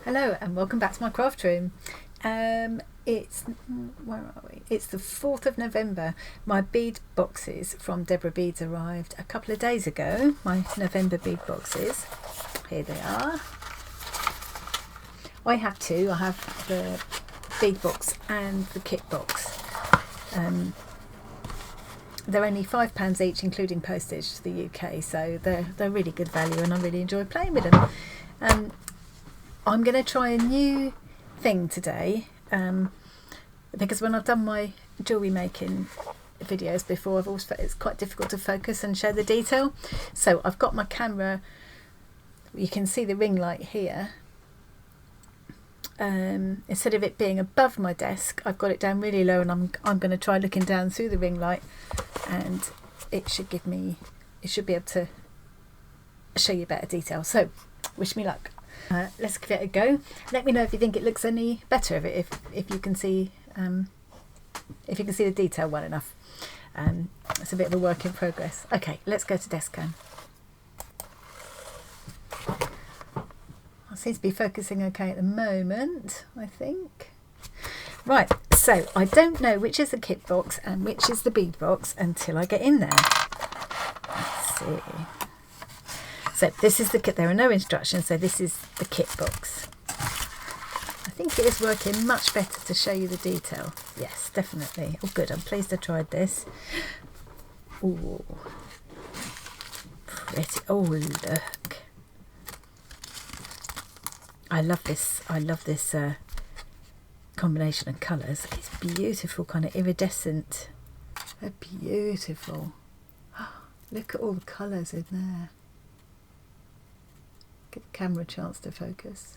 Hello and welcome back to my craft room. Where are we? It's the 4th of November. My bead boxes from Deborah Beads arrived a couple of days ago. My November bead boxes. Here they are. I have two. I have the bead box and the Kickbox. They're only £5 each, including postage to the UK, so they're really good value, and I really enjoy playing with them. I'm going to try a new thing today, because when I've done my jewellery making videos before, I've always felt it's quite difficult to focus and show the detail. So I've got my camera, you can see the ring light here. Instead of it being above my desk, I've got it down really low, and I'm going to try looking down through the ring light, and it should be able to show you better detail. So wish me luck. Let's give it a go. Let me know if you think it looks any better, if you can see the detail well enough. It's a bit of a work in progress. Okay, let's go to Descam. I seem to be focusing okay at the moment, I think. Right, so I don't know which is the kit box and which is the bead box until I get in there. Let's see. So this is the kit. There are no instructions, so this is the kit box. I think it is working much better to show you the detail. Yes, definitely. Oh, good. I'm pleased I tried this. Oh, pretty. Oh, look. I love this. I love this combination of colours. It's beautiful, kind of iridescent. They're beautiful. Look at all the colours in there. Give the camera a chance to focus.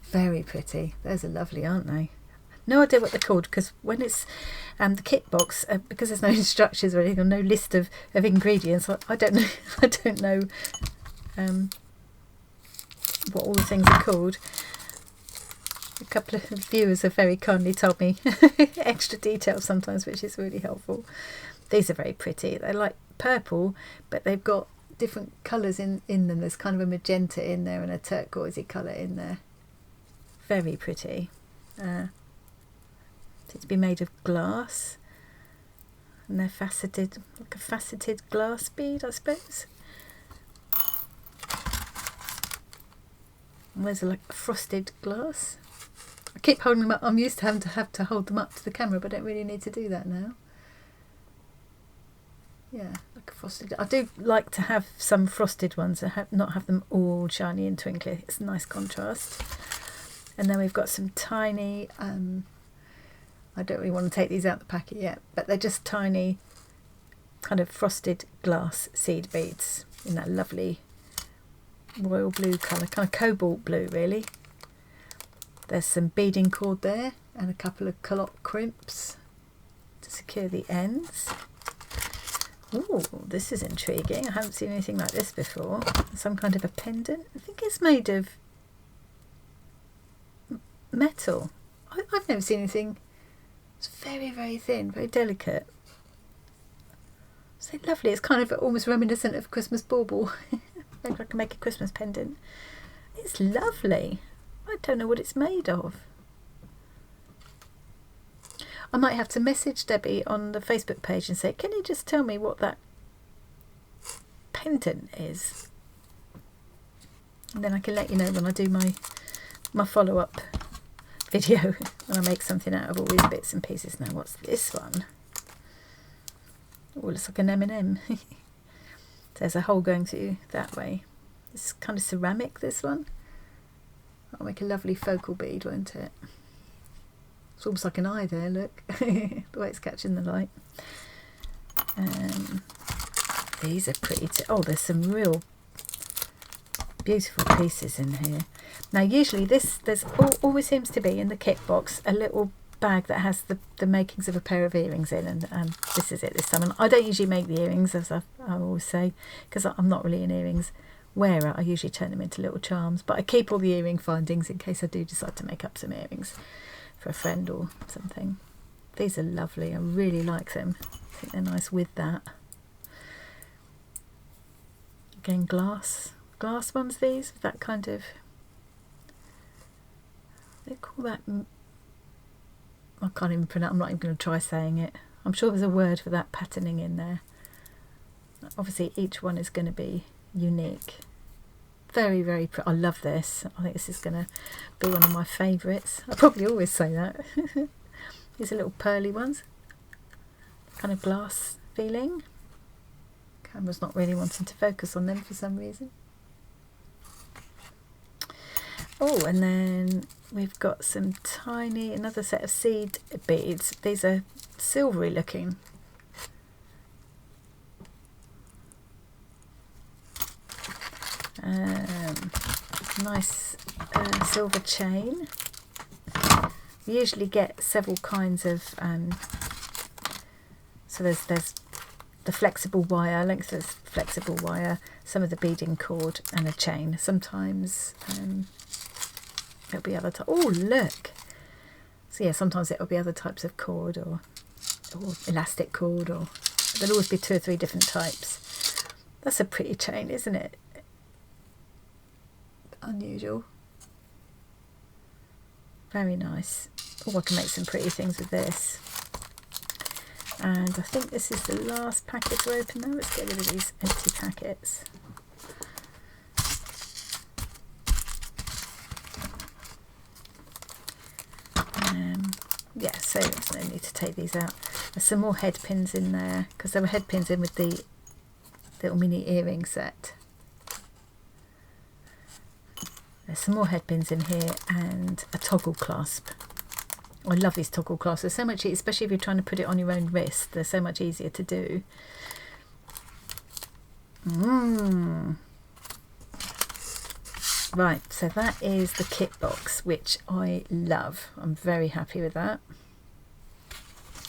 Very pretty. Those are lovely, aren't they? No idea what they're called, because when it's the kit box, because there's no instructions or anything, or no list of ingredients, I don't know. I don't know what all the things are called. A couple of viewers have very kindly told me extra detail sometimes, which is really helpful. These are very pretty. They're like purple, but they've got different colours in them. There's kind of a magenta in there and a turquoisey colour in there. Very pretty. It's been made of glass, and they're faceted, like a faceted glass bead, I suppose. And there's like frosted glass. I keep holding them up. I'm used to having to hold them up to the camera, but I don't really need to do that now. Yeah, like a frosted. I do like to have some frosted ones and not have them all shiny and twinkly. It's a nice contrast. And then we've got some tiny, I don't really want to take these out the packet yet, but they're just tiny kind of frosted glass seed beads in that lovely royal blue colour, kind of cobalt blue really. There's some beading cord there and a couple of calotte crimps to secure the ends. Oh, this is intriguing. I haven't seen anything like this before. Some kind of a pendant. I think it's made of metal. I've never seen anything. It's very, very thin, very delicate. So lovely. It's kind of almost reminiscent of Christmas bauble. Maybe I can make a Christmas pendant. It's lovely. I don't know what it's made of. I might have to message Debbie on the Facebook page and say, can you just tell me what that pendant is? And then I can let you know when I do my follow-up video, when I make something out of all these bits and pieces. Now, what's this one? Oh, it looks like an M&M. There's a hole going through that way. It's kind of ceramic, this one. That'll make a lovely focal bead, won't it? It's almost like an eye there, look. The way it's catching the light. These are pretty oh, there's some real beautiful pieces in here. Now usually there's always seems to be in the kit box a little bag that has the makings of a pair of earrings in, and this is it this time. And I don't usually make the earrings, as I always say, because I'm not really an earrings wearer. I usually turn them into little charms, but I keep all the earring findings in case I do decide to make up some earrings for a friend or something. These are lovely. I really like them. I think they're nice with that. Again, glass glass ones, these, that kind of, they call that, I can't even pronounce, I'm not even going to try saying it. I'm sure there's a word for that patterning in there. Obviously each one is going to be unique. Very, very I love this. I think this is going to be one of my favourites. I probably always say that. These are little pearly ones. Kind of glass feeling. Camera's not really wanting to focus on them for some reason. Oh, and then we've got some tiny, another set of seed beads. These are silvery looking. Nice silver chain. We usually get several kinds of so there's the flexible wire, lengthless flexible wire, some of the beading cord, and a chain. Sometimes there'll be other types. Oh, look! So yeah, sometimes it'll be other types of cord or elastic cord, or there'll always be 2 or 3 different types. That's a pretty chain, isn't it? Unusual. Very nice. Oh, I can make some pretty things with this. And I think this is the last packet to open now. Let's get rid of these empty packets. Yeah, so there's no need to take these out. There's some more head pins in there, because there were head pins in with the little mini earring set. There's some more head pins in here and a toggle clasp. I love these toggle clasps. They're so much easier, especially if you're trying to put it on your own wrist. They're so much easier to do. Right, so that is the Kitbox, which I love. I'm very happy with that.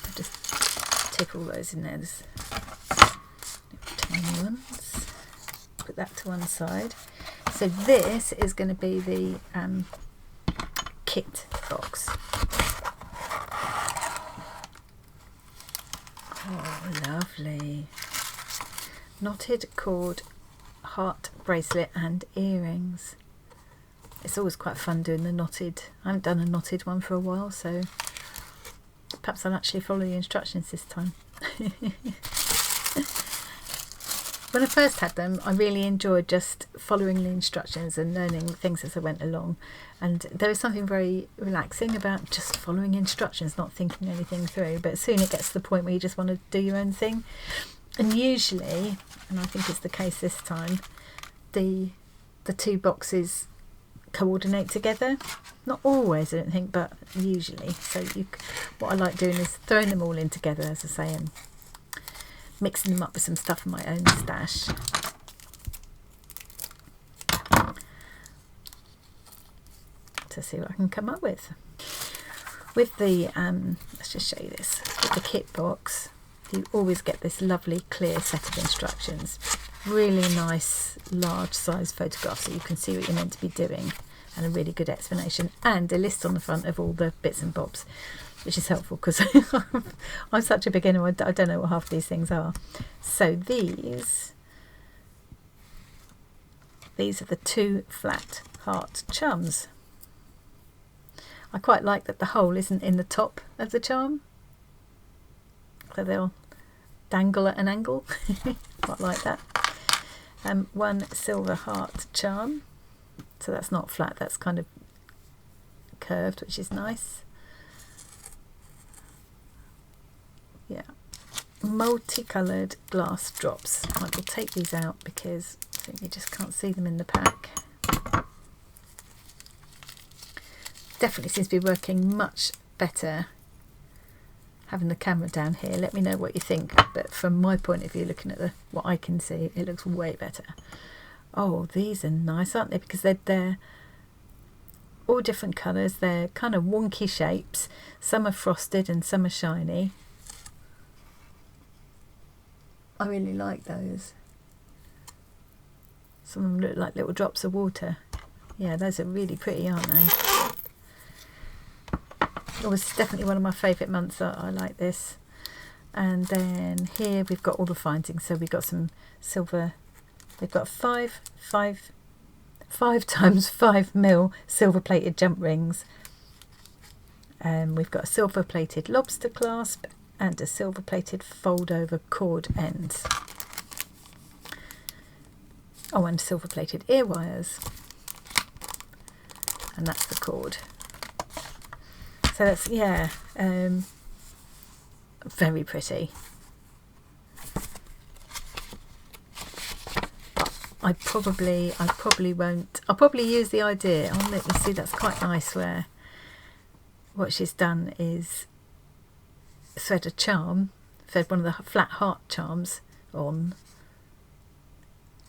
I'll just tip all those in there. There's tiny ones. Put that to one side. So this is going to be the Kitbox. Oh, lovely. Knotted cord, heart bracelet and earrings. It's always quite fun doing the knotted. I haven't done a knotted one for a while, so perhaps I'll actually follow the instructions this time. When I first had them, I really enjoyed just following the instructions and learning things as I went along. And there was something very relaxing about just following instructions, not thinking anything through. But soon it gets to the point where you just want to do your own thing. And usually, and I think it's the case this time, the 2 boxes coordinate together. Not always, I don't think, but usually. So what I like doing is throwing them all in together, as I say, and mixing them up with some stuff in my own stash. To see what I can come up with. With the, let's just show you this. With the Kitbox, you always get this lovely clear set of instructions. Really nice large size photographs so you can see what you're meant to be doing, and a really good explanation, and a list on the front of all the bits and bobs, which is helpful because I'm such a beginner, I don't know what half these things are. So these are the 2 flat heart charms. I quite like that the hole isn't in the top of the charm, so they'll dangle at an angle. Quite like that. 1 silver heart charm, so that's not flat, that's kind of curved, which is nice. Yeah, multicoloured glass drops. I will take these out because I think you just can't see them in the pack. Definitely seems to be working much better having the camera down here. Let me know what you think, but from my point of view, looking at what I can see, it looks way better. Oh, these are nice, aren't they? Because they're all different colours. They're kind of wonky shapes. Some are frosted and some are shiny. I really like those. Some of them look like little drops of water. Yeah, those are really pretty, aren't they? It was definitely one of my favourite months. I like this. And then here we've got all the findings. So we've got some silver. We've got 5 5 times 5mm silver plated jump rings. We've got a silver plated lobster clasp and a silver plated fold over cord ends. Oh, and silver plated ear wires. And that's the cord. So that's, yeah, very pretty. I probably won't. I'll probably use the idea. Oh, let me see, that's quite nice where what she's done is thread a charm, thread one of the flat heart charms on,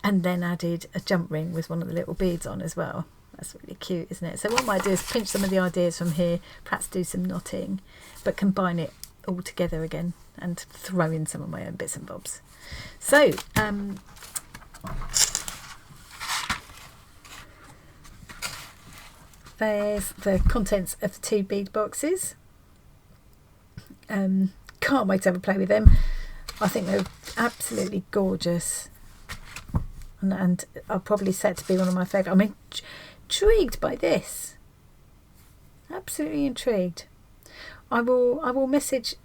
and then added a jump ring with one of the little beads on as well. That's really cute, isn't it? So what I might do is pinch some of the ideas from here, perhaps do some knotting, but combine it all together again and throw in some of my own bits and bobs. So there's the contents of the 2 bead boxes. Can't wait to have a play with them. I think they're absolutely gorgeous, and are probably set to be one of my favourite. I'm intrigued by this. Absolutely intrigued. I will message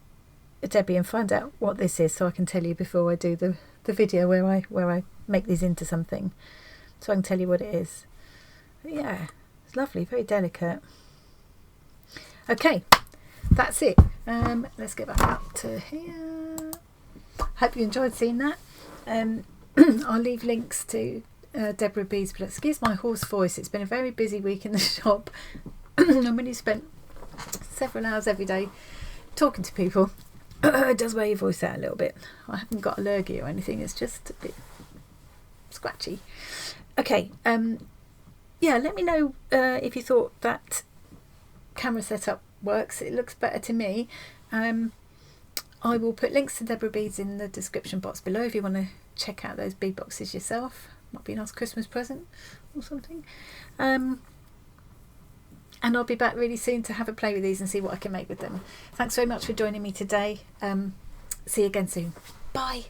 Debbie and find out what this is, so I can tell you before I do the video where I make these into something, so I can tell you what it is. But yeah, it's lovely, very delicate. Okay, that's it. Let's get back up to here. Hope you enjoyed seeing that. I'll leave links to Deborah B's. Excuse my hoarse voice. It's been a very busy week in the shop. And when you spent several hours every day talking to people, it does wear your voice out a little bit. I haven't got allergy or anything. It's just a bit scratchy. Okay. Yeah, let me know if you thought that camera setup works. It looks better to me. I will put links to Deborah Beads in the description box below if you want to check out those bead boxes yourself. Might be a nice Christmas present or something. And I'll be back really soon to have a play with these and see what I can make with them. Thanks very much for joining me today. See you again soon. Bye.